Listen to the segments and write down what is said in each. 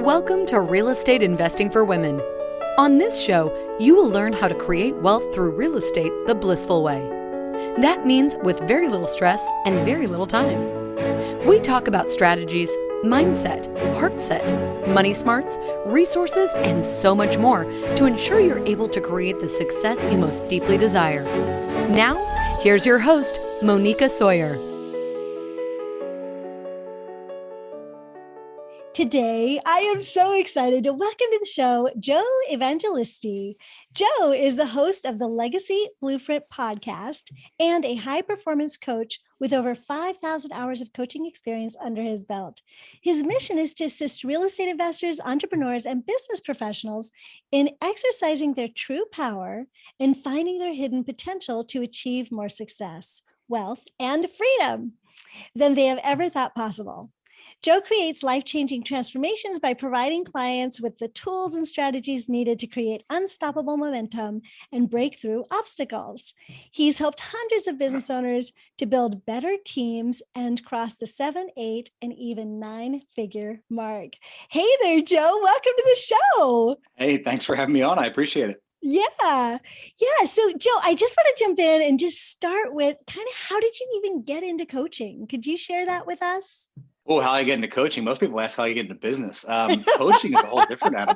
Welcome to Real Estate Investing for Women. On this show, you will learn how to create wealth through real estate the blissful way. That means with very little stress and very little time. We talk about strategies, mindset, heart set, money smarts, resources, and so much more to ensure you're able to create the success you most deeply desire. Now, here's your host, Moneeka Sawyer. Today, I am so excited to welcome to the show Joe Evangelisti. Joe is the host of the Legacy Blueprint podcast and a high-performance coach with over 5,000 hours of coaching experience under his belt. His mission is to assist real estate investors, entrepreneurs, and business professionals in exercising their true power and finding their hidden potential to achieve more success, wealth, and freedom than they have ever thought possible. Joe creates life-changing transformations by providing clients with the tools and strategies needed to create unstoppable momentum and break through obstacles. He's helped hundreds of business owners to build better teams and cross the 7, 8, and even 9-figure mark. Hey there, Joe. Welcome to the show. Hey, thanks for having me on. I appreciate it. Yeah. So Joe, I just want to jump in and just start with kind of how did you even get into coaching? Could you share that with us? Oh, how I get into coaching? Most people ask how you get into business. Coaching is a whole different animal.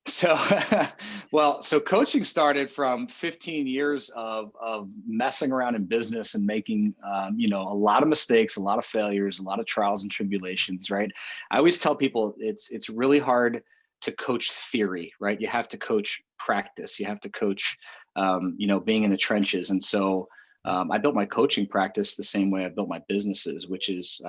So coaching started from 15 years of messing around in business and making, a lot of mistakes, a lot of failures, a lot of trials and tribulations, right? I always tell people it's really hard to coach theory, right? You have to coach practice. You have to coach, being in the trenches. And so I built my coaching practice the same way I built my businesses, which is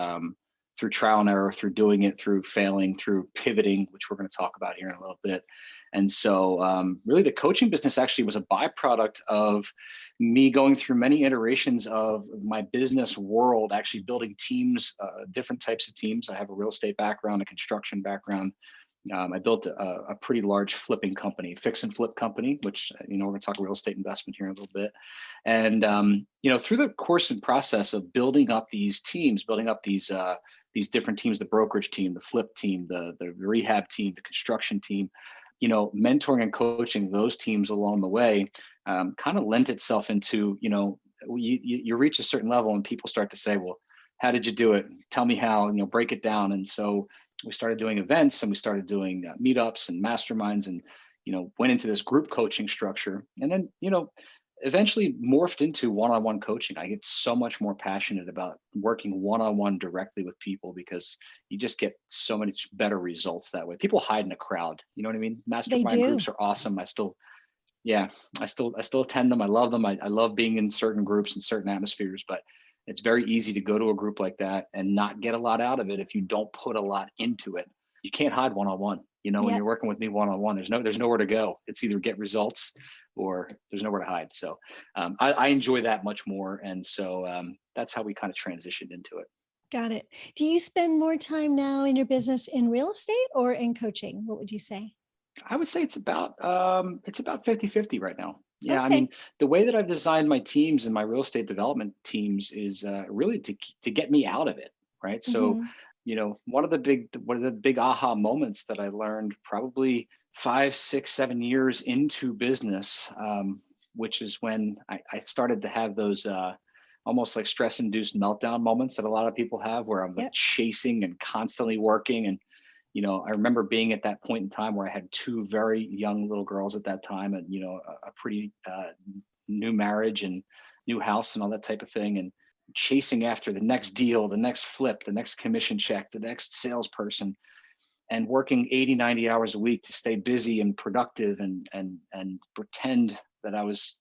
through trial and error, through doing it, through failing, through pivoting, which we're going to talk about here in a little bit. And so really the coaching business actually was a byproduct of me going through many iterations of my business world, actually building teams, different types of teams. I have a real estate background, a construction background. I built a pretty large flipping company, fix and flip company, which, we're going to talk real estate investment here in a little bit. And, through the course and process of building up these teams, building up these different teams, the brokerage team, the flip team, the rehab team, the construction team, mentoring and coaching those teams along the way kind of lent itself into, you reach a certain level and people start to say, well, how did you do it? Tell me how, break it down. And so we started doing events and we started doing meetups and masterminds and, went into this group coaching structure. And then, eventually morphed into one-on-one coaching. I get so much more passionate about working one-on-one directly with people because you just get so much better results that way. People hide in a crowd. You know what I mean? Mastermind groups are awesome. I still attend them. I love them. I love being in certain groups and certain atmospheres, but it's very easy to go to a group like that and not get a lot out of it if you don't put a lot into it. You can't hide one-on-one. When you're working with me one-on-one, there's nowhere to go. It's either get results or there's nowhere to hide. So I enjoy that much more. And so that's how we kind of transitioned into it. Got it. Do you spend more time now in your business in real estate or in coaching? What would you say? I would say it's about 50-50 right now. Yeah. Okay. I mean, the way that I've designed my teams and my real estate development teams is really to get me out of it. Right. So, one of the big aha moments that I learned probably 5, 6, 7 years into business, which is when I started to have those almost like stress-induced meltdown moments that a lot of people have where I'm like chasing and constantly working. And, I remember being at that point in time where I had 2 very young little girls at that time and, a pretty new marriage and new house and all that type of thing. And chasing after the next deal, the next flip, the next commission check, the next salesperson, and working 80, 90 hours a week to stay busy and productive and pretend that I was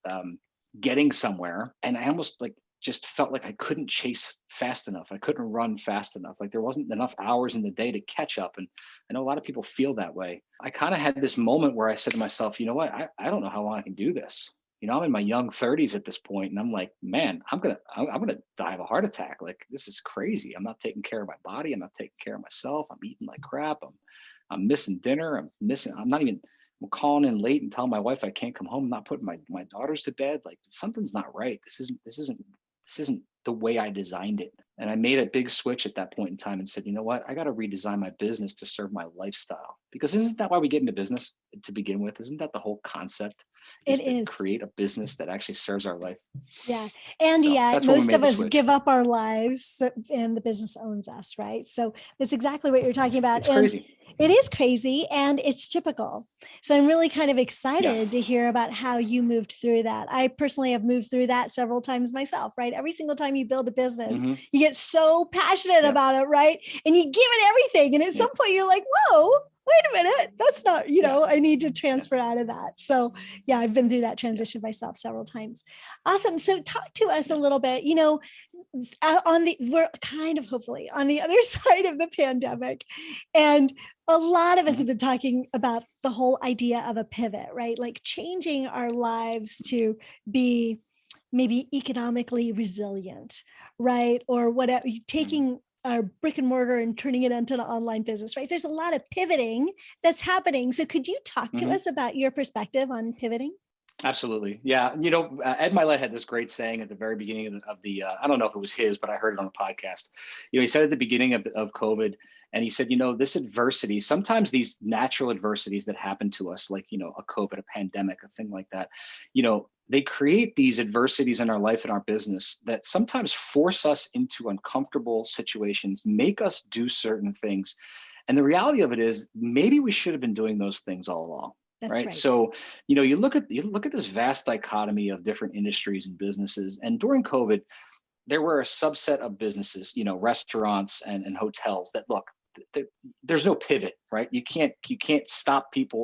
getting somewhere. And I almost just felt like I couldn't chase fast enough. I couldn't run fast enough. Like there wasn't enough hours in the day to catch up. And I know a lot of people feel that way. I kind of had this moment where I said to myself, you know what, I don't know how long I can do this. I'm in my young 30s at this point, and I'm like, man, I'm gonna die of a heart attack. Like this is crazy. I'm not taking care of my body. I'm not taking care of myself. I'm eating like crap. I'm missing dinner. I'm calling in late and telling my wife I can't come home. I'm not putting my daughters to bed. Like something's not right. This isn't the way I designed it. And I made a big switch at that point in time and said, you know what, I got to redesign my business to serve my lifestyle. Because isn't that why we get into business to begin with? Isn't that the whole concept, It is to is. create a business that actually serves our life? Yeah. And So yet that's when we most made of the us switch. give up our lives and the business owns us, right? So that's exactly what you're talking about. It's And crazy. it is crazy and it's typical. So I'm really kind of Yeah. excited to hear about how you moved through that. I personally have moved through that several times myself, right? Every single time you build a business, Hmm. you get so passionate Yeah. about it, right? And you give it everything. And at Yeah. some point you're like, whoa, wait a minute. That's not, Yeah. I need to Yeah. transfer out of that. So yeah, I've been through that transition myself several times. Awesome. So talk to us a little bit, we're kind of hopefully on the other side of the pandemic. And a lot of us have been talking about the whole idea of a pivot, right? Like changing our lives to be maybe economically resilient, right? Or whatever, taking our brick and mortar and turning it into an online business, right? There's a lot of pivoting that's happening. So could you talk to us about your perspective on pivoting? Absolutely. Yeah. Ed Milet had this great saying at the very beginning of the I don't know if it was his, but I heard it on a podcast. He said at the beginning of COVID, and he said, this adversity, sometimes these natural adversities that happen to us, like, a COVID, a pandemic, a thing like that, they create these adversities in our life and our business that sometimes force us into uncomfortable situations, make us do certain things. And the reality of it is maybe we should have been doing those things all along. That's right. So, you look at this vast dichotomy of different industries and businesses. And during COVID, there were a subset of businesses, restaurants and hotels that look, there's no pivot, right? You can't stop people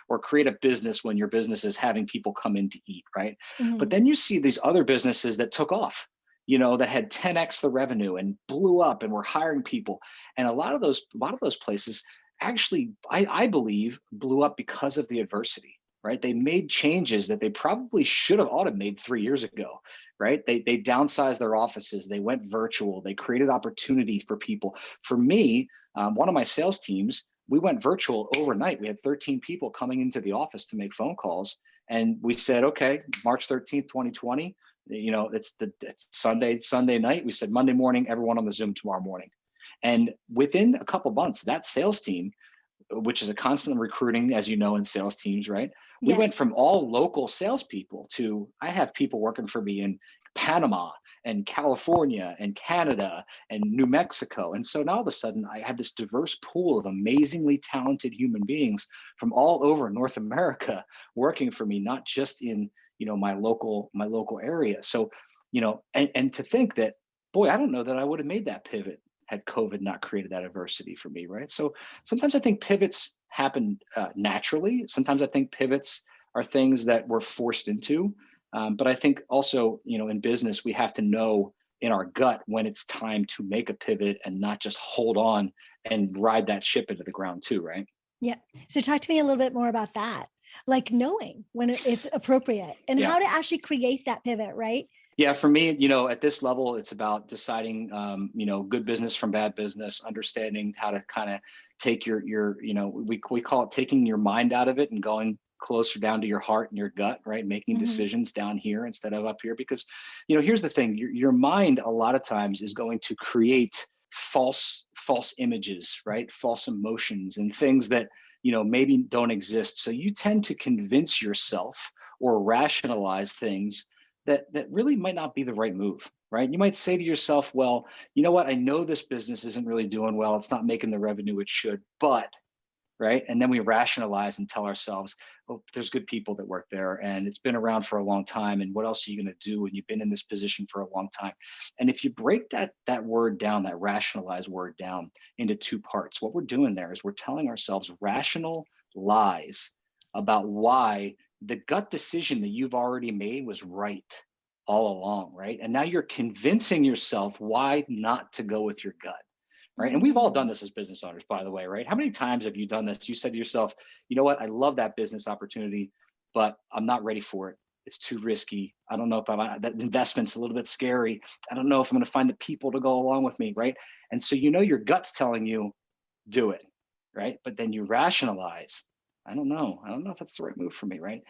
or create a business when your business is having people come in to eat, right? Mhm. But then you see these other businesses that took off, that had 10x the revenue and blew up and were hiring people. And a lot of those places actually, I believe, blew up because of the adversity, right? They made changes that they probably should have automated 3 years ago, right? They downsized their offices, they went virtual, they created opportunity for people. For me, one of my sales teams, we went virtual overnight. We had 13 people coming into the office to make phone calls. And we said, okay, March 13th, 2020, it's Sunday night. We said Monday morning, everyone on the Zoom tomorrow morning. And within a couple months, that sales team, which is a constant recruiting, as you know, in sales teams, right? We went from all local salespeople to I have people working for me in Panama and California and Canada and New Mexico. And so now all of a sudden I have this diverse pool of amazingly talented human beings from all over North America working for me, not just in, my local area. So, and to think that, boy, I don't know that I would have made that pivot had COVID not created that adversity for me, right? So sometimes I think pivots happen naturally. Sometimes I think pivots are things that we're forced into. But I think also, in business, we have to know in our gut when it's time to make a pivot and not just hold on and ride that ship into the ground too, right? Yeah. So talk to me a little bit more about that, like knowing when it's appropriate and Yeah. how to actually create that pivot, right? Yeah, for me, at this level, it's about deciding, good business from bad business, understanding how to kind of take your, we call it taking your mind out of it and going closer down to your heart and your gut, right? Making decisions down here instead of up here. Because, here's the thing, your mind a lot of times is going to create false images, right? False emotions and things that, maybe don't exist. So you tend to convince yourself or rationalize things that really might not be the right move, right? You might say to yourself, well, you know what? I know this business isn't really doing well. It's not making the revenue it should, but, right? And then we rationalize and tell ourselves, oh, there's good people that work there and it's been around for a long time. And what else are you going to do when you've been in this position for a long time? And if you break that word down, that rationalize word down into two parts, what we're doing there is we're telling ourselves rational lies about why the gut decision that you've already made was right all along, right? And now you're convincing yourself why not to go with your gut, right? And we've all done this as business owners, by the way, right? How many times have you done this? You said to yourself, you know what? I love that business opportunity, but I'm not ready for it. It's too risky. I don't know if that investment's a little bit scary. I don't know if I'm going to find the people to go along with me, right? And so your gut's telling you, do it, right? But then you rationalize, I don't know if that's the right move for me, right?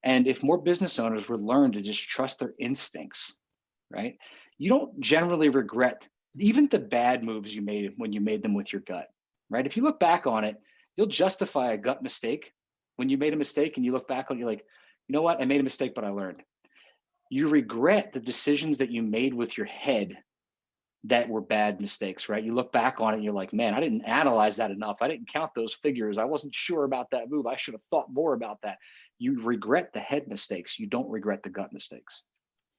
And if more business owners would learn to just trust their instincts, right? you don't generally regret even the bad moves you made when you made them with your gut, right? If you look back on it, you'll justify a gut mistake. When you made a mistake and you look back on it, you're like, you know what? I made a mistake, but I learned. You regret the decisions that you made with your head that were bad mistakes, right? You look back on it and you're like, man, I didn't analyze that enough. I didn't count those figures. I wasn't sure about that move. I should have thought more about that. You regret the head mistakes. You don't regret the gut mistakes.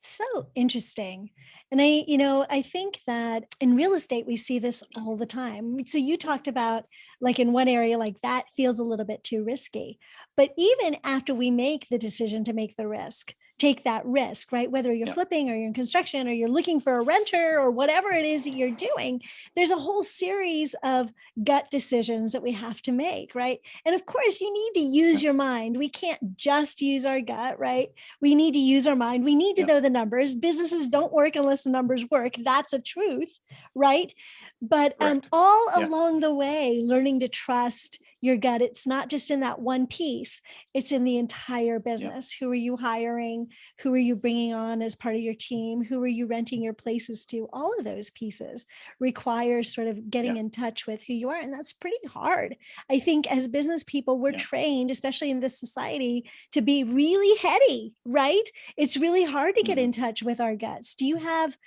So interesting. And I think that in real estate, we see this all the time. So you talked about like in one area, like that feels a little bit too risky. But even after we make the decision to take that risk, right? Whether you're flipping or you're in construction or you're looking for a renter or whatever it is that you're doing, there's a whole series of gut decisions that we have to make, right? And of course, you need to use your mind. We can't just use our gut, right? We need to use our mind. We need to know the numbers. Businesses don't work unless the numbers work. That's a truth, right? But all along the way, learning to trust your gut. It's not just in that one piece, it's in the entire business. Who are you hiring? Who are you bringing on as part of your team? Who are you renting your places to? All of those pieces require sort of getting in touch with who you are. And that's pretty hard. I think as business people, we're trained, especially in this society, to be really heady, right? It's really hard to get in touch with our guts. Do you have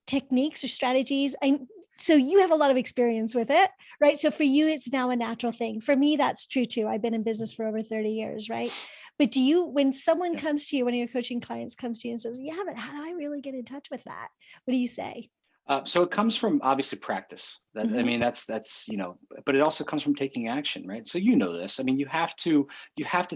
techniques or strategies? So you have a lot of experience with it, right? So for you, it's now a natural thing. For me, that's true too. I've been in business for over 30 years, right? But when someone comes to you, one of your coaching clients comes to you and says, yeah, but how do I really get in touch with that? What do you say? So it comes from obviously practice. I mean, that's but it also comes from taking action, right? So you know this. I mean, you have to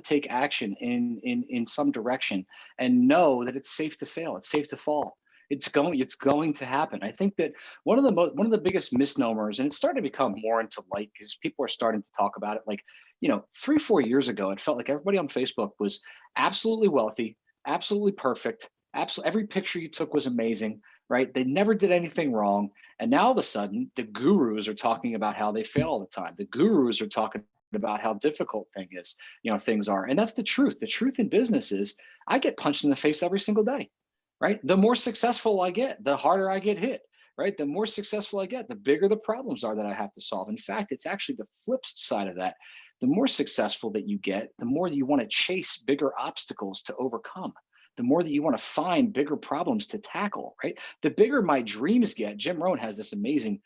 take action in some direction and know that it's safe to fail. It's safe to fall. It's going to happen. I think that one of the biggest misnomers, and it's starting to become more into light because people are starting to talk about it. Like, 3-4 years ago, it felt like everybody on Facebook was absolutely wealthy, absolutely perfect. Every picture you took was amazing, right? They never did anything wrong. And now all of a sudden, the gurus are talking about how they fail all the time. The gurus are talking about how difficult things are. And that's the truth. The truth in business is I get punched in the face every single day. Right? The more successful I get, the harder I get hit, right? The more successful I get, the bigger the problems are that I have to solve. In fact, it's actually the flip side of that. The more successful that you get, the more you want to chase bigger obstacles to overcome. The more that you want to find bigger problems to tackle, right? The bigger my dreams get. Jim Rohn has this amazing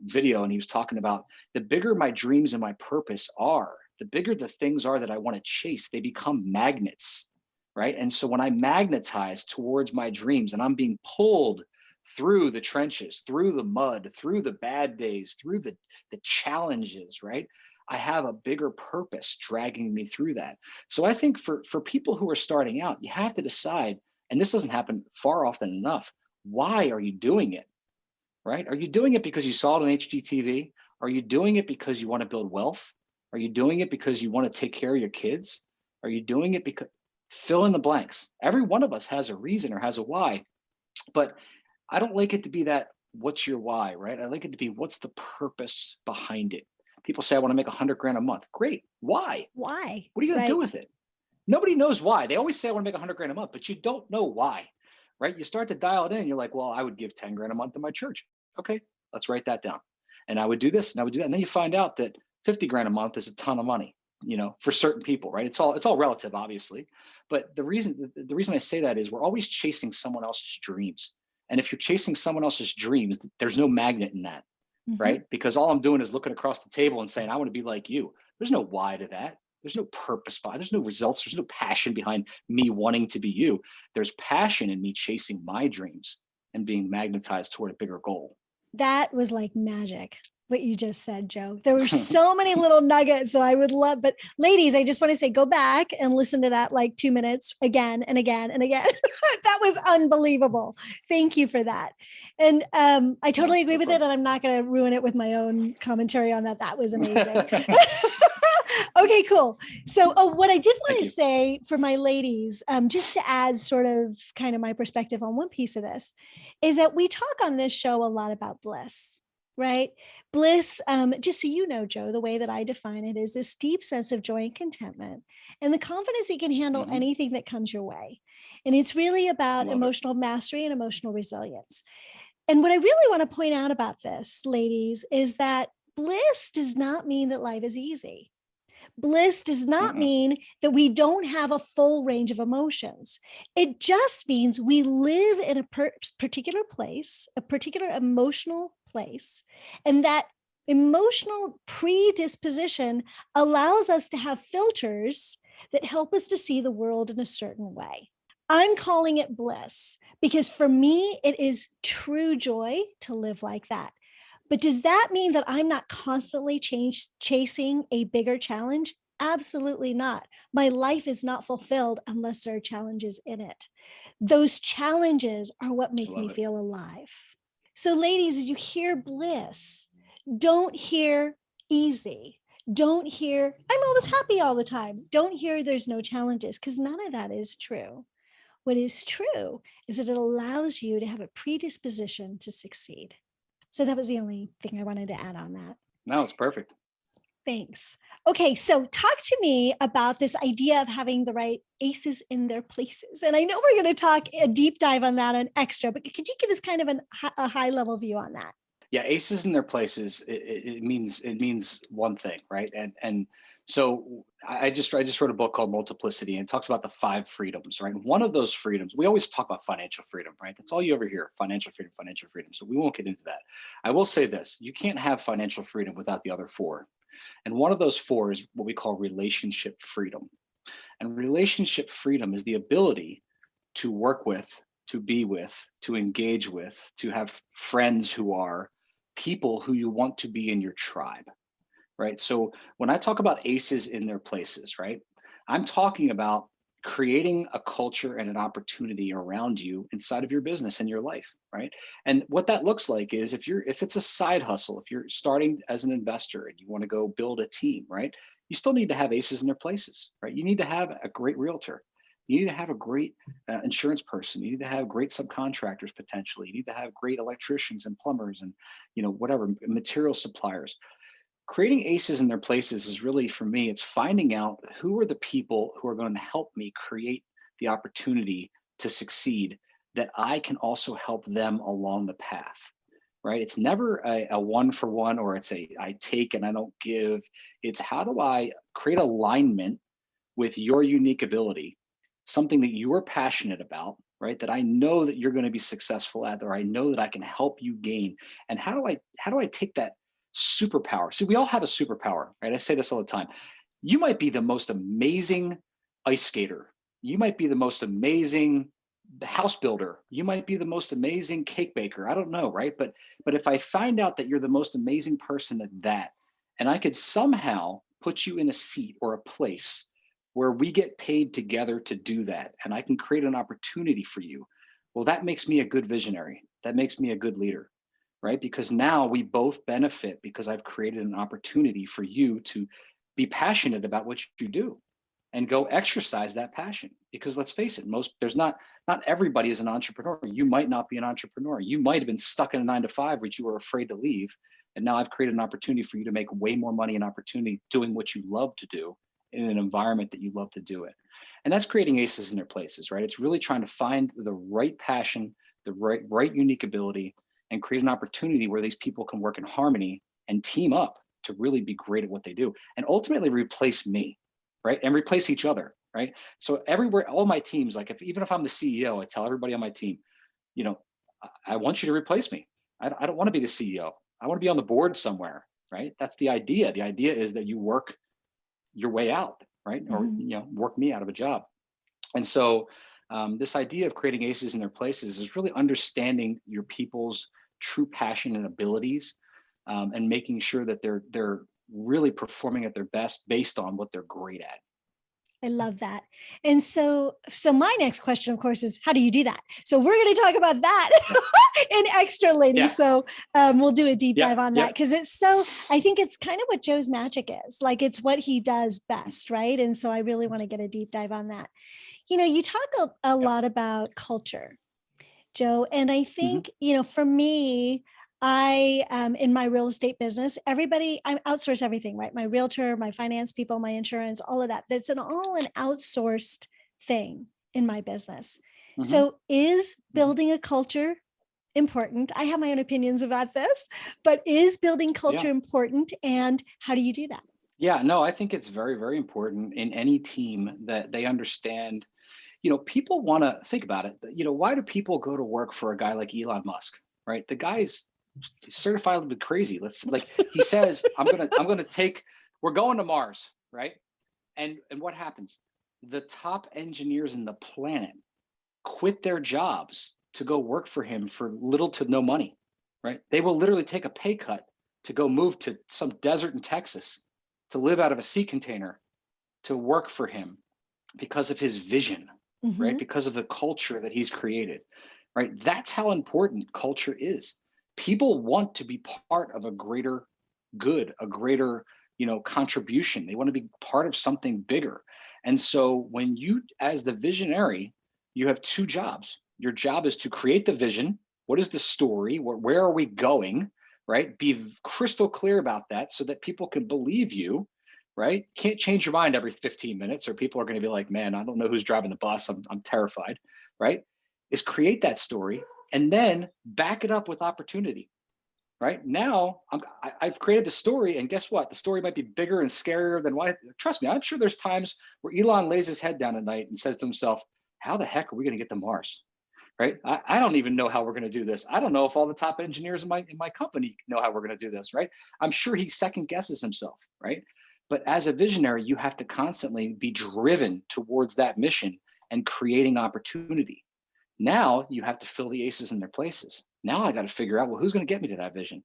video, and he was talking about the bigger my dreams and my purpose are, the bigger the things are that I want to chase, they become magnets. Right. And so when I magnetize towards my dreams and I'm being pulled through the trenches, through the mud, through the bad days, through the challenges, right, I have a bigger purpose dragging me through that. So I think for people who are starting out, you have to decide, and this doesn't happen far often enough, why are you doing it? Right? Are you doing it because you saw it on HGTV? Are you doing it because you want to build wealth? Are you doing it because you want to take care of your kids? Are you doing it because fill in the blanks? Every one of us has a reason or has a why, but I don't like it to be that what's your why, right? I like it to be what's the purpose behind it. People say I want to make $100,000 a month. Great. Why? Why? What are you going to do with it? Nobody knows why. They always say I want to make $100,000 a month, but you don't know why, right? You start to dial it in. You're like, well, I would give $10,000 a month to my church. Okay, let's write that down. And I would do this and I would do that. And then you find out that $50,000 a month is a ton of money, for certain people, right? It's all relative, obviously. But the reason I say that is we're always chasing someone else's dreams. And if you're chasing someone else's dreams, there's no magnet in that, right? Because all I'm doing is looking across the table and saying, I want to be like you. There's no why to that. There's no purpose behind, there's no results. There's no passion behind me wanting to be you. There's passion in me chasing my dreams and being magnetized toward a bigger goal. That was like magic, what you just said, Joe. There were so many little nuggets that I would love, but ladies, I just want to say, go back and listen to that like 2 minutes again and again and again. That was unbelievable. Thank you for that. And I totally agree with it. And I'm not going to ruin it with my own commentary on that. That was amazing. Okay, cool. So what I did want to say for my ladies, just to add sort of kind of my perspective on one piece of this, is that we talk on this show a lot about bliss. Right? Bliss, just so you know, Joe, the way that I define it is this deep sense of joy and contentment and the confidence that you can handle anything that comes your way. And it's really about emotional mastery and emotional resilience. And what I really want to point out about this, ladies, is that bliss does not mean that life is easy. Bliss does not mean that we don't have a full range of emotions. It just means we live in a particular place, a particular emotional place, and that emotional predisposition allows us to have filters that help us to see the world in a certain way. I'm calling it bliss because for me, it is true joy to live like that. But does that mean that I'm not constantly chasing a bigger challenge? Absolutely not. My life is not fulfilled unless there are challenges in it. Those challenges are what make me feel alive. So ladies, as you hear bliss, don't hear easy. Don't hear, I'm always happy all the time. Don't hear there's no challenges, because none of that is true. What is true is that it allows you to have a predisposition to succeed. So that was the only thing I wanted to add on that. No, it's perfect. Thanks. Okay, so talk to me about this idea of having the right aces in their places. And I know we're going to talk a deep dive on that on extra, but could you give us kind of a high level view on that? Yeah, aces in their places. It means one thing, right? And so I just wrote a book called Multiplicity, and it talks about the 5 freedoms, right? One of those freedoms, we always talk about financial freedom, right? That's all you ever hear: financial freedom, financial freedom. So we won't get into that. I will say this: you can't have financial freedom without the other 4. And one of those 4 is what we call relationship freedom. And relationship freedom is the ability to work with, to be with, to engage with, to have friends who are people who you want to be in your tribe, right? So when I talk about aces in their places, right, I'm talking about creating a culture and an opportunity around you inside of your business and your life, right? And what that looks like is if it's a side hustle, if you're starting as an investor and you want to go build a team, right, you still need to have aces in their places, right? You need to have a great realtor. You need to have a great insurance person. You need to have great subcontractors potentially. You need to have great electricians and plumbers and, whatever, material suppliers. Creating aces in their places is really, for me, it's finding out who are the people who are going to help me create the opportunity to succeed, that I can also help them along the path, right? It's never a one for one, or it's I take and I don't give. It's how do I create alignment with your unique ability, something that you are passionate about, right? That I know that you're going to be successful at, or I know that I can help you gain. And how do I take that superpower? See, we all have a superpower, right? I say this all the time. You might be the most amazing ice skater. You might be the most amazing house builder. You might be the most amazing cake baker. I don't know, right? But if I find out that you're the most amazing person at that, and I could somehow put you in a seat or a place where we get paid together to do that, and I can create an opportunity for you, well, that makes me a good visionary. That makes me a good leader, right? Because now we both benefit, because I've created an opportunity for you to be passionate about what you do and go exercise that passion. Because let's face it, not everybody is an entrepreneur. You might not be an entrepreneur. You might have been stuck in a 9-to-5, which you were afraid to leave. And now I've created an opportunity for you to make way more money and opportunity doing what you love to do in an environment that you love to do it. And that's creating aces in their places, right? It's really trying to find the right passion, the right unique ability, and create an opportunity where these people can work in harmony and team up to really be great at what they do, and ultimately replace me, right? And replace each other, right? So everywhere, all my teams, like even if I'm the CEO, I tell everybody on my team, I want you to replace me. I don't want to be the CEO. I want to be on the board somewhere, right? That's the idea. The idea is that you work your way out, right? Or work me out of a job. And so this idea of creating aces in their places is really understanding your people's true passion and abilities, and making sure that they're really performing at their best based on what they're great at. I love that. And so my next question, of course, is how do you do that? So we're going to talk about that in extra, ladies. Yeah. So we'll do a deep dive on that, because I think it's kind of what Joe's magic is. Like, it's what he does best, right? And so I really want to get a deep dive on that. You talk a lot about culture, Joe. And I think, for me, in my real estate business, I outsource everything, right? My realtor, my finance people, my insurance, all of that. That's all an outsourced thing in my business. So is building a culture important? I have my own opinions about this, but is building culture important, and how do you do that? Yeah, no, I think it's very, very important in any team that they understand. People want to think about it. Why do people go to work for a guy like Elon Musk, right? The guy's certifiably crazy. He says, we're going to Mars, right? And what happens? The top engineers in the planet quit their jobs to go work for him for little to no money, right? They will literally take a pay cut to go move to some desert in Texas to live out of a sea container to work for him because of his vision, right? Because of the culture that he's created, right? That's how important culture is. People want to be part of a greater good, a greater, contribution. They want to be part of something bigger. And so when you, as the visionary, you have two jobs. Your job is to create the vision. What is the story? Where are we going? Right? Be crystal clear about that so that people can believe you, right? Can't change your mind every 15 minutes or people are going to be like, man, I don't know who's driving the bus. I'm terrified, right? Is create that story and then back it up with opportunity, right? Now I've created the story and guess what? The story might be bigger and scarier than why. Trust me, I'm sure there's times where Elon lays his head down at night and says to himself, how the heck are we going to get to Mars? Right? I don't even know how we're going to do this. I don't know if all the top engineers in my company know how we're going to do this, right? I'm sure he second guesses himself, right? But as a visionary, you have to constantly be driven towards that mission and creating opportunity. Now you have to fill the aces in their places. Now I got to figure out, well, who's going to get me to that vision?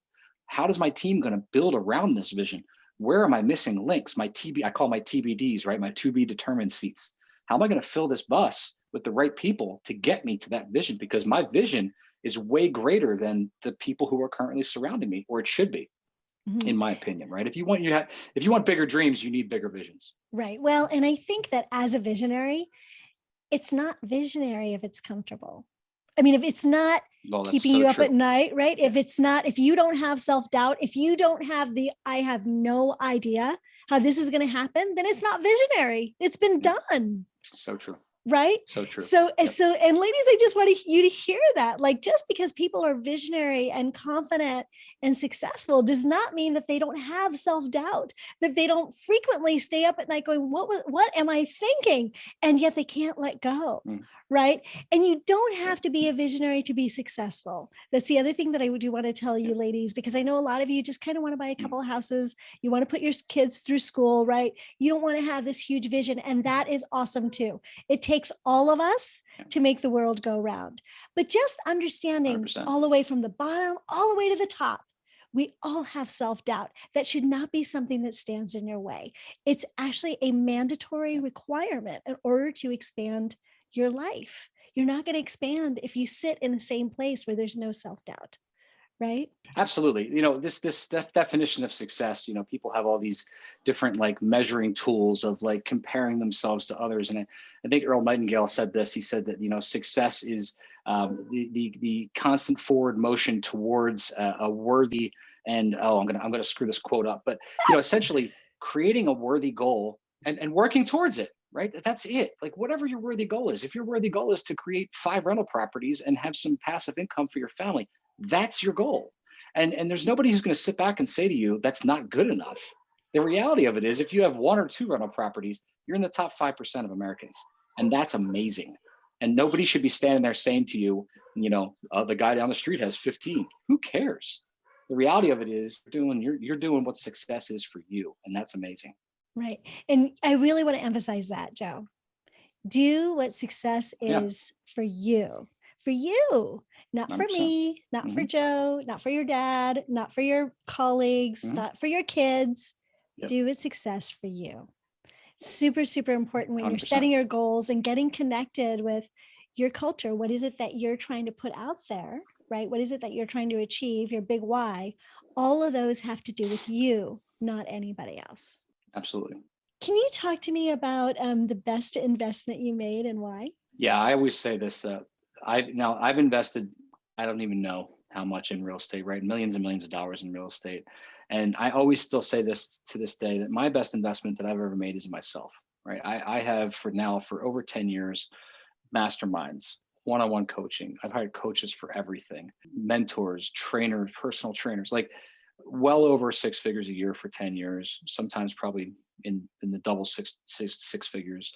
How does my team going to build around this vision? Where am I missing links? I call my TBDs, right? My to be determined seats. How am I going to fill this bus with the right people to get me to that vision? Because my vision is way greater than the people who are currently surrounding me, or it should be, in my opinion, right? If you want bigger dreams, you need bigger visions. Right. Well, and I think that as a visionary, it's not visionary if it's comfortable. I mean, if it's not keeping you up at night, right? If you don't have self-doubt, if you don't have I have no idea how this is going to happen, then it's not visionary. It's been done. So true. Right? So true. And ladies, I just want you to hear that. Like, just because people are visionary and confident and successful does not mean that they don't have self-doubt, that they don't frequently stay up at night going, what am I thinking? And yet they can't let go. Right. And you don't have to be a visionary to be successful. That's the other thing that I do want to tell you, ladies, because I know a lot of you just kind of want to buy a couple of houses. You want to put your kids through school, right? You don't want to have this huge vision. And that is awesome too. It takes all of us to make the world go round. But just understanding 100%. All the way from the bottom, all the way to the top, we all have self-doubt. That should not be something that stands in your way. It's actually a mandatory requirement in order to expand your life. You're not going to expand if you sit in the same place where there's no self-doubt, right? Absolutely. This definition of success, people have all these different measuring tools of comparing themselves to others. And I think Earl Nightingale said this. He said that, success is the constant forward motion towards a worthy and, I'm going to screw this quote up, but, essentially creating a worthy goal and working towards it. Right? That's it. Whatever your worthy goal is, if your worthy goal is to create 5 rental properties and have some passive income for your family, that's your goal. And there's nobody who's going to sit back and say to you, that's not good enough. The reality of it is if you have 1 or 2 rental properties, you're in the top 5% of Americans. And that's amazing. And nobody should be standing there saying to you, the guy down the street has 15. Who cares? The reality of it is you're doing what success is for you. And that's amazing. Right. And I really want to emphasize that, Joe. Do what success is for you, not 100%. For me, not for Joe, not for your dad, not for your colleagues, not for your kids. Yep. Do what success for you. Super, super important when 100%. You're setting your goals and getting connected with your culture. What is it that you're trying to put out there, right? What is it that you're trying to achieve, your big why? All of those have to do with you, not anybody else. Absolutely. Can you talk to me about the best investment you made and why? Yeah, I always say this, that I've invested, I don't even know how much in real estate, right? Millions and millions of dollars in real estate. And I always still say this to this day, that my best investment that I've ever made is in myself, right? I have for over 10 years, masterminds one-on-one coaching. I've hired coaches for everything, mentors, trainers, personal trainers, like well over six figures a year for 10 years, sometimes probably in the double six figures.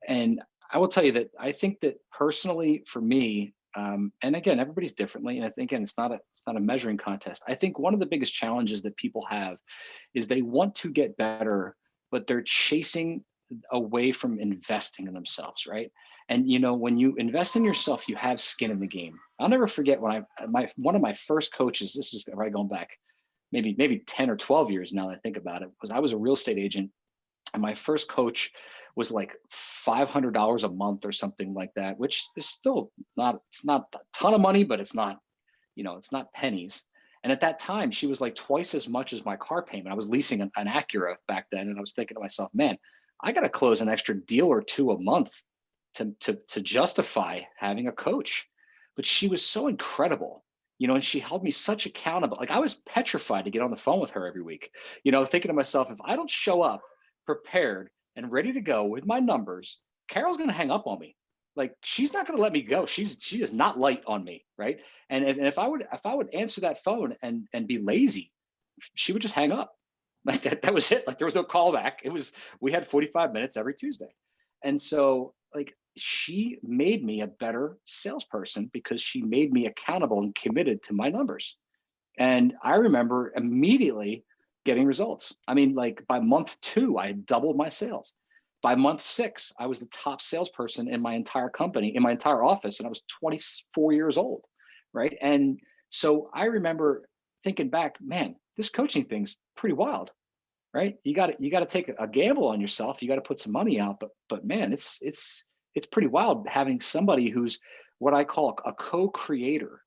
And I will tell you that I think that personally for me, and again, everybody's differently. And I think, again, it's not a measuring contest. I think one of the biggest challenges that people have is they want to get better, but they're chasing away from investing in themselves, right? And when you invest in yourself, you have skin in the game. I'll never forget when one of my first coaches, this is right going back maybe 10 or 12 years now that I think about it, was I was a real estate agent. And my first coach was like $500 a month or something like that, which is still it's not a ton of money, but it's not pennies. And at that time, she was like twice as much as my car payment. I was leasing an Acura back then. And I was thinking to myself, man, I got to close an extra deal or two a month to justify having a coach. But she was so incredible, and she held me such accountable. Like I was petrified to get on the phone with her every week, thinking to myself, if I don't show up prepared and ready to go with my numbers, Carol's going to hang up on me. Like she's not going to let me go. She is not light on me, right? And if I would answer that phone and be lazy, she would just hang up. Like that was it. Like there was no callback. We had 45 minutes every Tuesday. And so like she made me a better salesperson because she made me accountable and committed to my numbers. And I remember immediately getting results. I mean, like by month 2, I had doubled my sales. By month 6, I was the top salesperson in my entire company, in my entire office, and I was 24 years old, right? And so I remember thinking back, man, this coaching thing's pretty wild, right? You got to take a gamble on yourself. You got to put some money out, but man, it's pretty wild having somebody who's what I call a co-creator,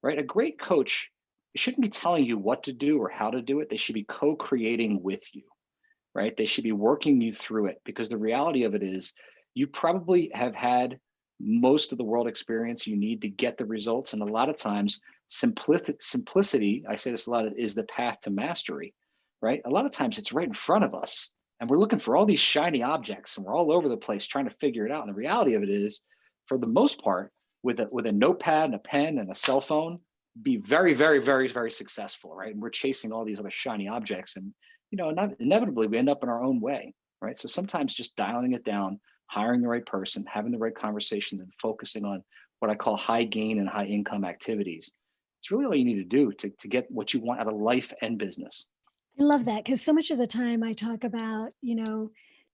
right? A great coach shouldn't be telling you what to do or how to do it. They should be co-creating with you, right? They should be working you through it, because the reality of it is you probably have had most of the world experience you need to get the results. And a lot of times simplicity, I say this a lot, is the path to mastery, right? A lot of times it's right in front of us and we're looking for all these shiny objects and we're all over the place trying to figure it out. And the reality of it is, for the most part, with a notepad and a pen and a cell phone, be very, very, very, very successful, right? And we're chasing all these other shiny objects, and inevitably we end up in our own way, right? So sometimes just dialing it down, hiring the right person, having the right conversations, and focusing on what I call high gain and high income activities. It's really all you need to do to get what you want out of life and business. I love that, because so much of the time I talk about,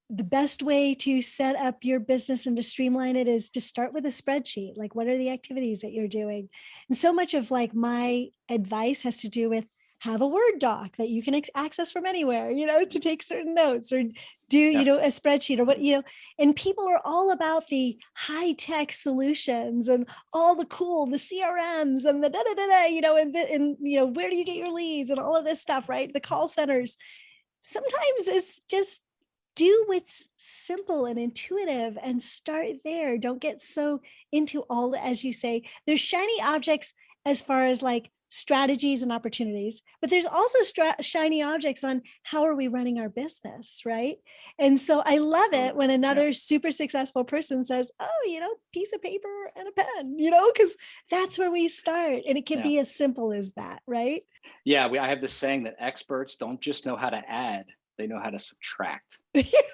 the best way to set up your business and to streamline it is to start with a spreadsheet. Like, what are the activities that you're doing? And so much of like my advice has to do with have a Word doc that you can access from anywhere, to take certain notes, or do, a spreadsheet or what, and people are all about the high tech solutions and all the CRMs and the and where do you get your leads and all of this stuff, right? The call centers. Sometimes it's just do what's simple and intuitive and start there. Don't get so into all, as you say, there's shiny objects as far as like strategies and opportunities, but there's also shiny objects on how are we running our business, right? And so I love it when another super successful person says, oh, piece of paper and a pen, because that's where we start. And it can be as simple as that, right? Yeah, I have this saying that experts don't just know how to add, they know how to subtract,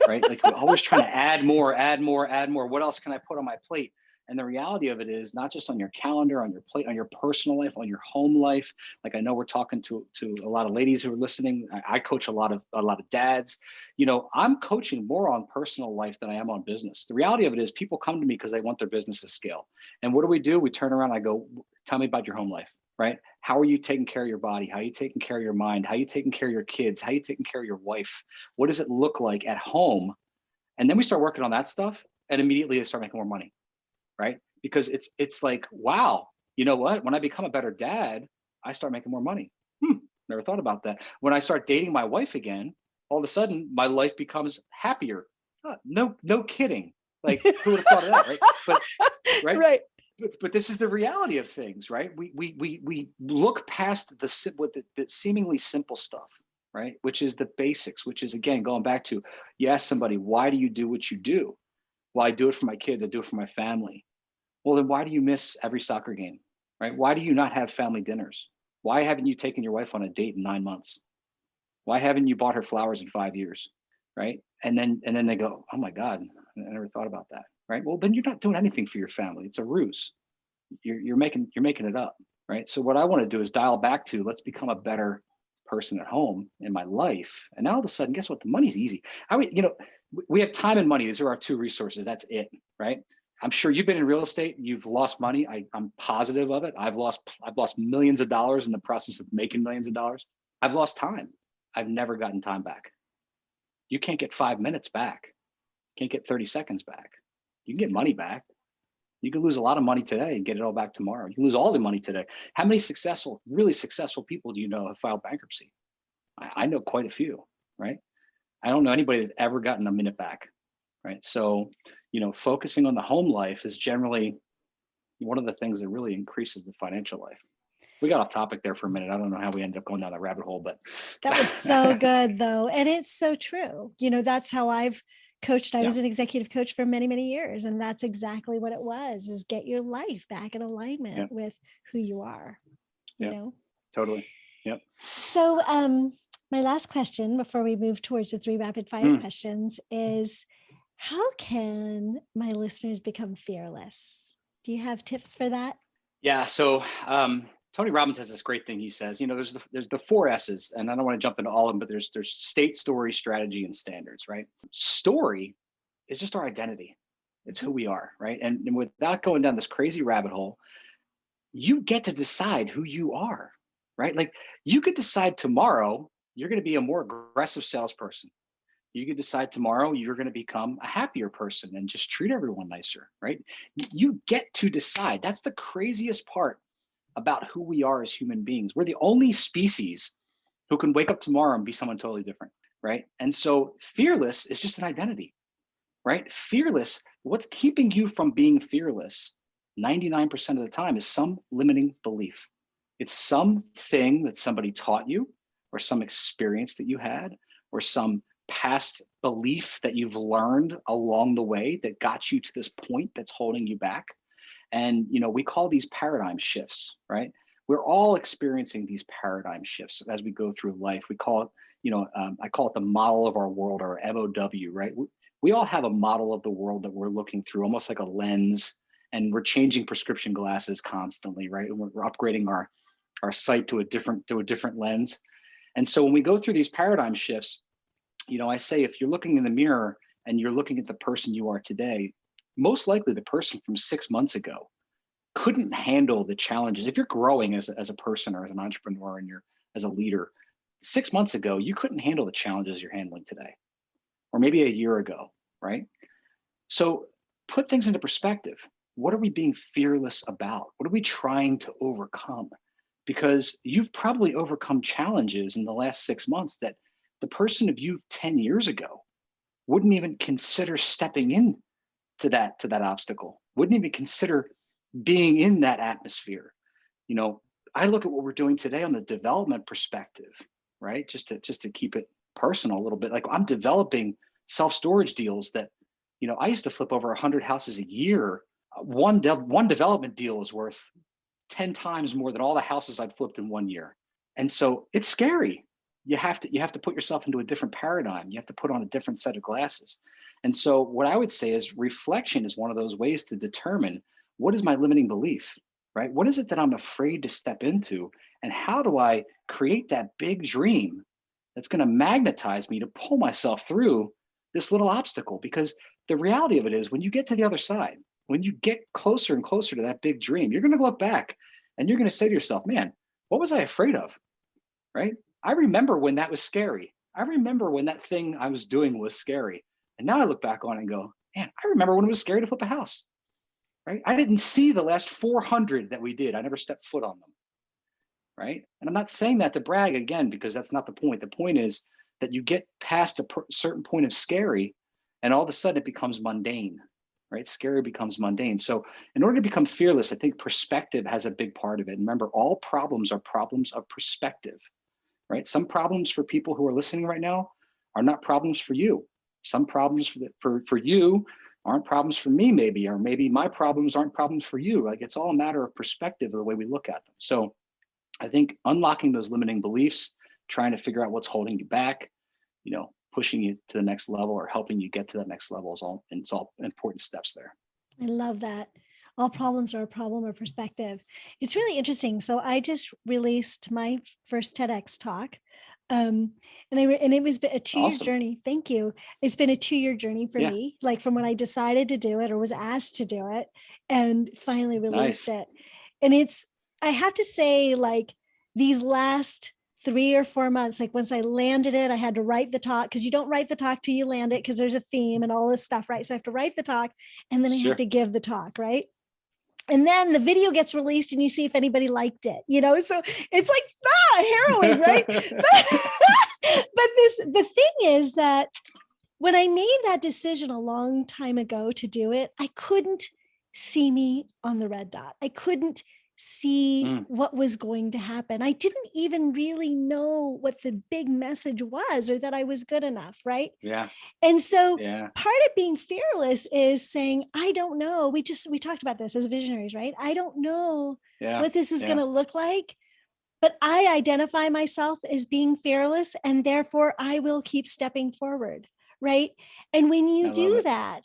right? Like we're always trying to add more. What else can I put on my plate? And the reality of it is not just on your calendar, on your plate, on your personal life, on your home life. Like I know we're talking to a lot of ladies who are listening. I coach a lot of dads. I'm coaching more on personal life than I am on business. The reality of it is people come to me because they want their business to scale. And what do? We turn around and I go, tell me about your home life, right? How are you taking care of your body? How are you taking care of your mind? How are you taking care of your kids? How are you taking care of your wife? What does it look like at home? And then we start working on that stuff, and immediately they start making more money. Right? Because it's like, wow, you know what? When I become a better dad, I start making more money. Never thought about that. When I start dating my wife again, all of a sudden my life becomes happier. No kidding. Like who would have thought of that, right? But right. But this is the reality of things, right? We look past the seemingly simple stuff, right? Which is the basics, which is again going back to, you ask somebody, why do you do what you do? Well, I do it for my kids. I do it for my family. Well, then why do you miss every soccer game, right? Why do you not have family dinners? Why haven't you taken your wife on a date in 9 months? Why haven't you bought her flowers in 5 years, right? And then they go, oh my God, I never thought about that, right? Well, then you're not doing anything for your family. It's a ruse. You're making it up, right? So what I want to do is dial back to, let's become a better person at home in my life. And now all of a sudden, guess what? The money's easy. We have time and money. These are our two resources. That's it, right? I'm sure you've been in real estate. You've lost money. I'm positive of it. I've lost millions of dollars in the process of making millions of dollars. I've lost time. I've never gotten time back. You can't get 5 minutes back. Can't get 30 seconds back. You can get money back. You can lose a lot of money today and get it all back tomorrow. You can lose all the money today. How many really successful people do you know have filed bankruptcy? I know quite a few, right? I don't know anybody that's ever gotten a minute back, right? So, focusing on the home life is generally one of the things that really increases the financial life. We got off topic there for a minute. I don't know how we ended up going down that rabbit hole, but that was so good though. And it's so true. That's how I've coached. I was an executive coach for many, many years. And that's exactly what it was, is get your life back in alignment with who you are, you know? Totally. Yep. So my last question before we move towards the 3 rapid fire questions is, how can my listeners become fearless? Do you have tips for that? Yeah. So Tony Robbins has this great thing. He says, there's the 4 S's, and I don't want to jump into all of them, but there's state, story, strategy, and standards, right? Story is just our identity. It's who we are, right? And without going down this crazy rabbit hole, you get to decide who you are, right? Like, you could decide tomorrow you're going to be a more aggressive salesperson. You could decide tomorrow you're going to become a happier person and just treat everyone nicer, right? You get to decide. That's the craziest part about who we are as human beings. We're the only species who can wake up tomorrow and be someone totally different, right? And so fearless is just an identity, right? Fearless, what's keeping you from being fearless 99% of the time is some limiting belief. It's something that somebody taught you, or some experience that you had, or some past belief that you've learned along the way that got you to this point that's holding you back. And, we call these paradigm shifts, right? We're all experiencing these paradigm shifts as we go through life. We call it, I call it the model of our world, or MOW, right? We all have a model of the world that we're looking through, almost like a lens, and we're changing prescription glasses constantly, right? And we're upgrading our sight to a different lens. And so when we go through these paradigm shifts, I say, if you're looking in the mirror and you're looking at the person you are today, most likely the person from 6 months ago couldn't handle the challenges. If you're growing as a person or as an entrepreneur and you're as a leader, 6 months ago, you couldn't handle the challenges you're handling today, or maybe a year ago, right? So put things into perspective. What are we being fearless about? What are we trying to overcome? Because you've probably overcome challenges in the last 6 months that the person of you 10 years ago wouldn't even consider stepping in to that obstacle, wouldn't even consider being in that atmosphere. I look at what we're doing today on the development perspective, right? Just to keep it personal a little bit. Like, I'm developing self-storage deals that, I used to flip over 100 houses a year. One development deal is worth 10 times more than all the houses I'd flipped in 1 year. And so it's scary. You have to put yourself into a different paradigm. You have to put on a different set of glasses. And so what I would say is, reflection is one of those ways to determine, what is my limiting belief, right? What is it that I'm afraid to step into? And how do I create that big dream that's going to magnetize me to pull myself through this little obstacle? Because the reality of it is, when you get to the other side, when you get closer and closer to that big dream, you're going to look back and you're going to say to yourself, man, what was I afraid of, right? I remember when that was scary. I remember when that thing I was doing was scary. And now I look back on it and go, man, I remember when it was scary to flip a house, right? I didn't see the last 400 that we did. I never stepped foot on them, right? And I'm not saying that to brag again, because that's not the point. The point is that you get past a certain point of scary, and all of a sudden it becomes mundane, right? Scary becomes mundane. So in order to become fearless, I think perspective has a big part of it. And remember, all problems are problems of perspective, right? Some problems for people who are listening right now are not problems for you. Some problems for you aren't problems for me, maybe, or maybe my problems aren't problems for you. Like, it's all a matter of perspective of the way we look at them. So I think unlocking those limiting beliefs, trying to figure out what's holding you back, pushing you to the next level or helping you get to that next level it's all important steps there. I love that. All problems are a problem or perspective. It's really interesting. So I just released my first TEDx talk. And it was a 2-year Awesome. journey. Thank you. It's been a 2-year journey for Yeah. me, like from when I decided to do it or was asked to do it and finally released Nice. it. And I have to say, like, these last 3 or 4 months, like once I landed it, I had to write the talk, because you don't write the talk till you land it, because there's a theme and all this stuff, right? So I have to write the talk and then I have to give the talk, right? And then the video gets released and you see if anybody liked it, so it's like, harrowing, right? But the thing is that when I made that decision a long time ago to do it, I couldn't see me on the red dot. I couldn't see what was going to happen. I didn't even really know what the big message was or that I was good enough, right? Yeah. And so part of being fearless is saying, I don't know. We talked about this as visionaries, right? I don't know what this is going to look like, but I identify myself as being fearless, and therefore I will keep stepping forward, right? And when you do that,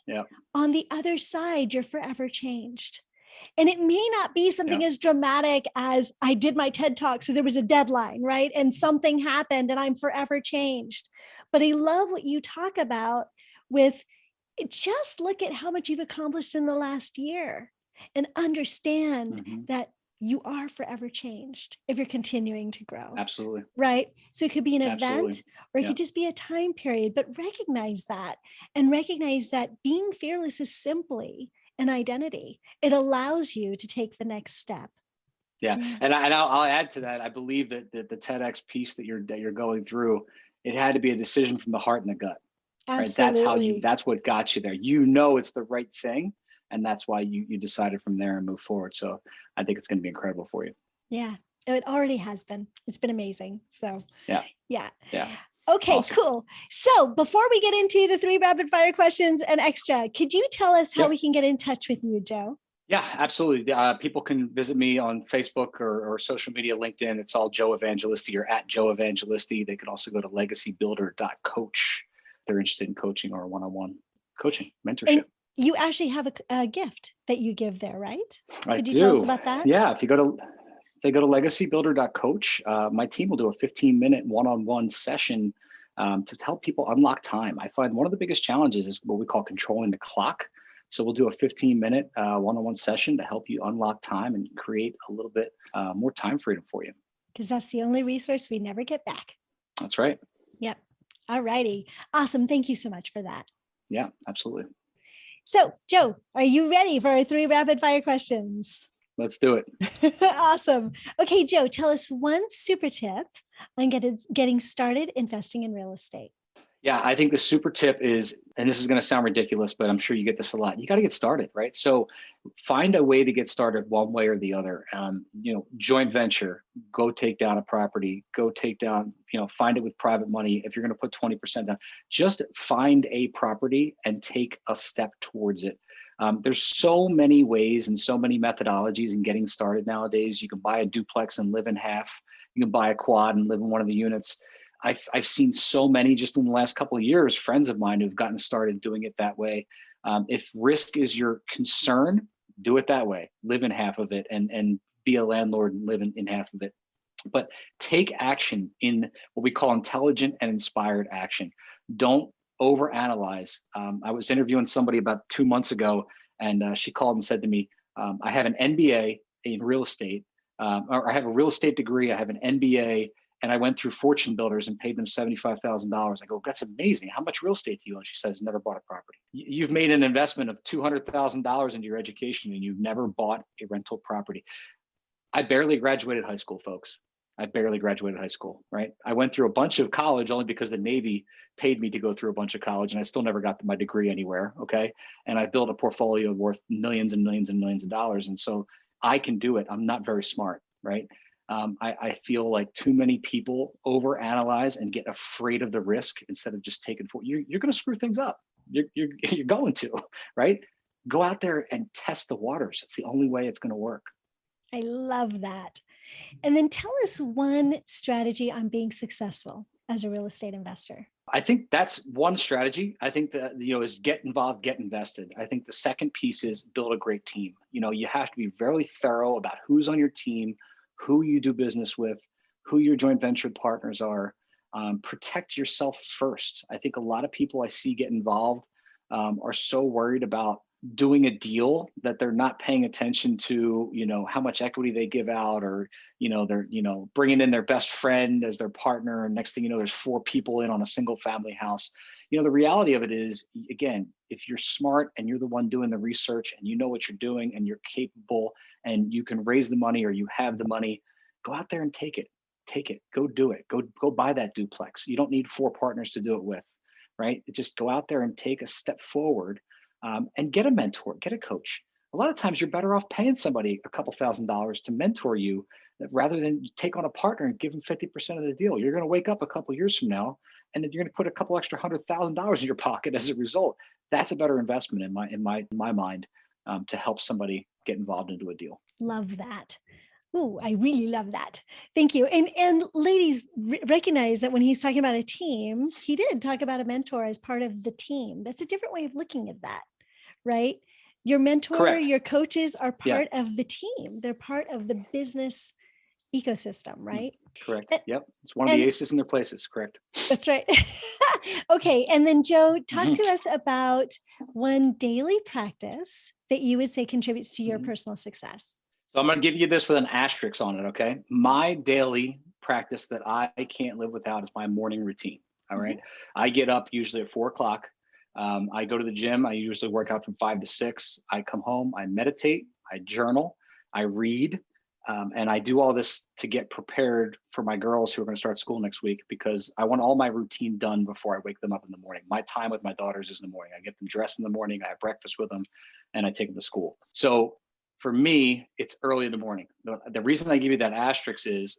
on the other side, you're forever changed. And it may not be something as dramatic as I did my TED Talk, so there was a deadline, right? And something happened and I'm forever changed. But I love what you talk about with, just look at how much you've accomplished in the last year and understand that you are forever changed if you're continuing to grow. Absolutely. Right? So it could be an event or it could just be a time period, but recognize that and recognize that being fearless is simply an identity. It allows you to take the next step. Yeah. And I'll add to that. I believe that the TEDx piece that you're going through, it had to be a decision from the heart and the gut. Absolutely. Right? That's what got you there. It's the right thing. And that's why you decided from there and move forward. So I think it's going to be incredible for you. Yeah, it already has been. It's been amazing. So yeah. Okay, awesome. Cool. So before we get into the 3 rapid fire questions and extra, could you tell us how we can get in touch with you, Joe? Yeah, absolutely. People can visit me on Facebook or social media, LinkedIn. It's all Joe Evangelisti or at Joe Evangelisti. They could also go to legacybuilder.coach if they're interested in coaching or one-on-one coaching, mentorship. And you actually have a gift that you give there, right? Could you tell us about that? Yeah, if they go to legacybuilder.coach, my team will do a 15-minute one-on-one session to help people unlock time. I find one of the biggest challenges is what we call controlling the clock. So we'll do a 15-minute one-on-one session to help you unlock time and create a little bit more time freedom for you. Because that's the only resource we never get back. That's right. Yep. All righty. Awesome. Thank you so much for that. Yeah, absolutely. So, Joe, are you ready for our 3 rapid fire questions? Let's do it. Awesome. Okay, Joe, tell us one super tip on getting started investing in real estate. Yeah, I think the super tip is, and this is going to sound ridiculous, but I'm sure you get this a lot. You got to get started, right? So find a way to get started one way or the other. Joint venture, go take down a property, find it with private money. If you're going to put 20% down, just find a property and take a step towards it. There's so many ways and so many methodologies in getting started nowadays. You can buy a duplex and live in half. You can buy a quad and live in one of the units. I've seen so many just in the last couple of years, friends of mine who've gotten started doing it that way. If risk is your concern, do it that way. Live in half of it and be a landlord and live in half of it. But take action in what we call intelligent and inspired action. Don't overanalyze. I was interviewing somebody about 2 months ago, and she called and said to me, I have an MBA in real estate, or I have a real estate degree. I have an MBA. And I went through Fortune Builders and paid them $75,000. I go, that's amazing. How much real estate do you own? She says, never bought a property. You've made an investment of $200,000 into your education and you've never bought a rental property. I barely graduated high school, folks. I barely graduated high school, right? I went through a bunch of college only because the Navy paid me to go through a bunch of college, and I still never got my degree anywhere, okay? And I built a portfolio worth millions and millions and millions of dollars. And so I can do it. I'm not very smart, right? I feel like too many people overanalyze and get afraid of the risk instead of just taking for you're going to screw things up. You're going to, right? Go out there and test the waters. It's the only way it's going to work. I love that. And then tell us one strategy on being successful as a real estate investor. I think that's one strategy. I think that, is get involved, get invested. I think the second piece is build a great team. You have to be very thorough about who's on your team, who you do business with, who your joint venture partners are. Protect yourself first. I think a lot of people I see get involved are so worried about doing a deal that they're not paying attention to, how much equity they give out, or, they're, bringing in their best friend as their partner. And next thing you know, there's 4 people in on a single family house. The reality of it is, again, if you're smart and you're the one doing the research and you know what you're doing and you're capable and you can raise the money or you have the money, go out there and take it, go do it, go buy that duplex. You don't need 4 partners to do it with, right? Just go out there and take a step forward. And get a mentor, get a coach. A lot of times you're better off paying somebody a couple $1,000s to mentor you rather than take on a partner and give them 50% of the deal. You're going to wake up a couple years from now and then you're going to put a couple extra $100,000 in your pocket as a result. That's a better investment in my mind to help somebody get involved into a deal. Love that. Oh, I really love that. Thank you. And ladies, recognize that when he's talking about a team, he did talk about a mentor as part of the team. That's a different way of looking at that, right? Your mentor, Correct. Your coaches are part of the team. They're part of the business ecosystem, right? Correct. Yep. It's one of the aces in their places. Correct. That's right. Okay. And then Joe, talk to us about one daily practice that you would say contributes to your personal success. So I'm going to give you this with an asterisk on it, okay? My daily practice that I can't live without is my morning routine, all right? I get up usually at 4 o'clock. I go to the gym. I usually work out from 5 to 6. I come home, I meditate, I journal, I read, and I do all this to get prepared for my girls who are going to start school next week because I want all my routine done before I wake them up in the morning. My time with my daughters is in the morning. I get them dressed in the morning, I have breakfast with them, and I take them to school. So for me, it's early in the morning. The reason I give you that asterisk is,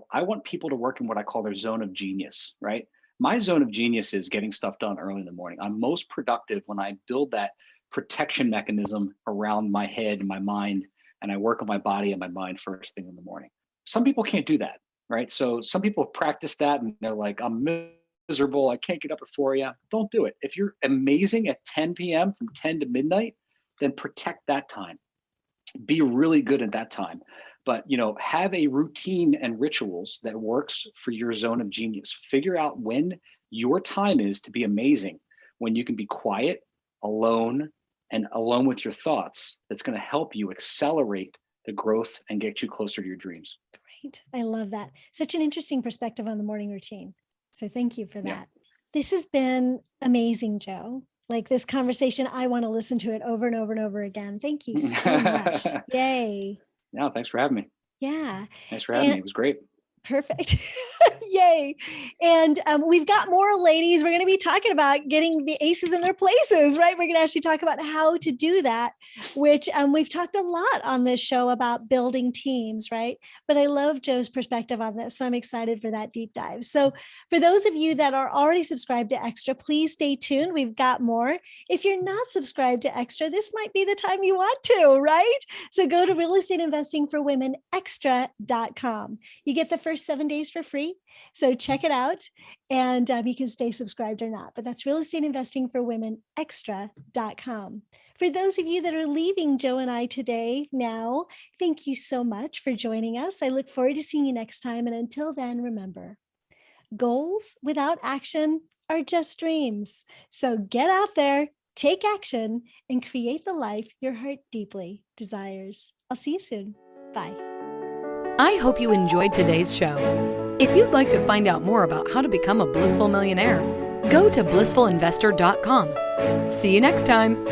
I want people to work in what I call their zone of genius, right? My zone of genius is getting stuff done early in the morning. I'm most productive when I build that protection mechanism around my head and my mind, and I work on my body and my mind first thing in the morning. Some people can't do that, right? So some people practice that and they're like, I'm miserable. I can't get up at 4 a.m. Don't do it. If you're amazing at 10 p.m. from 10 to midnight, then protect that time. Be really good at that time, but have a routine and rituals that works for your zone of genius. Figure out when your time is to be amazing, when you can be quiet, alone, and alone with your thoughts. That's going to help you accelerate the growth and get you closer to your dreams. Great. I love that. Such an interesting perspective on the morning routine. So thank you for that. Yeah. This has been amazing, Joe. Like this conversation, I want to listen to it over and over and over again. Thank you so much. Yay. No, thanks for having me. Yeah. Thanks for having me. It was great. Perfect. Yay. And we've got more, ladies. We're going to be talking about getting the aces in their places, right? We're going to actually talk about how to do that, which we've talked a lot on this show about building teams, right? But I love Joe's perspective on this. So I'm excited for that deep dive. So for those of you that are already subscribed to Extra, please stay tuned. We've got more. If you're not subscribed to Extra, this might be the time you want to, right? So go to realestateinvestingforwomenextra.com. You get the first 7 days for free. So check it out and you can stay subscribed or not, but that's realestateinvestingforwomenextra.com. For those of you that are leaving Joe and I today now, thank you so much for joining us. I look forward to seeing you next time. And until then, remember, goals without action are just dreams. So get out there, take action, and create the life your heart deeply desires. I'll see you soon. Bye. I hope you enjoyed today's show. If you'd like to find out more about how to become a blissful millionaire, go to blissfulinvestor.com. See you next time.